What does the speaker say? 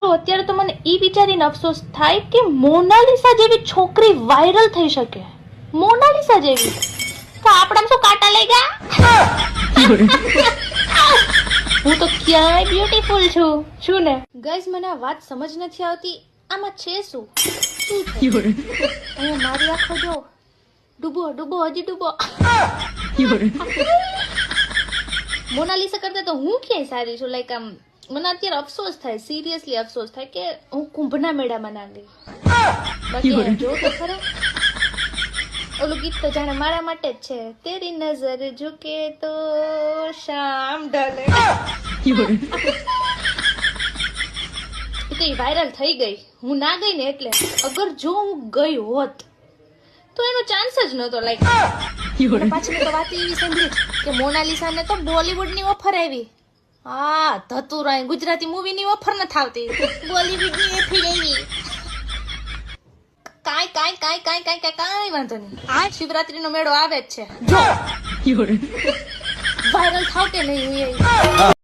તો અત્યારે તો મને ઈ વિચારીને અફસોસ થાય કે મોનાલિસા જેવી છોકરી વાયરલ થઈ શકે. મોનાલિસા જેવી તો આપણામાં શું કાંટા લઈ ગયા? હું તો ક્યાંય બ્યુટીફુલ છું શું ને ગાઈઝ. મને આ વાત સમજ નથી આવતી, આમાં છે શું? અહીંયા મારી આંખો જો, ડૂબો ડૂબો હજી ડૂબો. મોનાલિસા કરતા તો હું ક્યાંય સારી છું. લાઈક આમ મને અત્યારે અફસોસ થાય, સિરિયસલી અફસોસ થાય કે હું કુંભના મેળામાં ના ગઈ. બાકી જો તો ખરા, ઓલું ગીત તો જાણે મારા માટે જ છે. તેરી નજર ઝુકે તો શામ ઢલે. એ વાયરલ થઈ ગઈ, હું ના ગઈ ને એટલે. અગર જો હું ગઈ હોત તો એનો ચાન્સ જ નતો. લાઈક પાછી તો વાત એવી સાંભળી કે મોનાલિસાને તો બોલીવુડની ઓફર આવી. હા ધતુરાય ગુજરાતી મૂવીની ઓફર ન થાવતી, બોલીવુડની ઓફર આવી. કાંઈ વાંધો નહીં. આ શિવરાત્રીનો મેળો આવે જ છે, જો વાયરલ થાવ કે નહીં.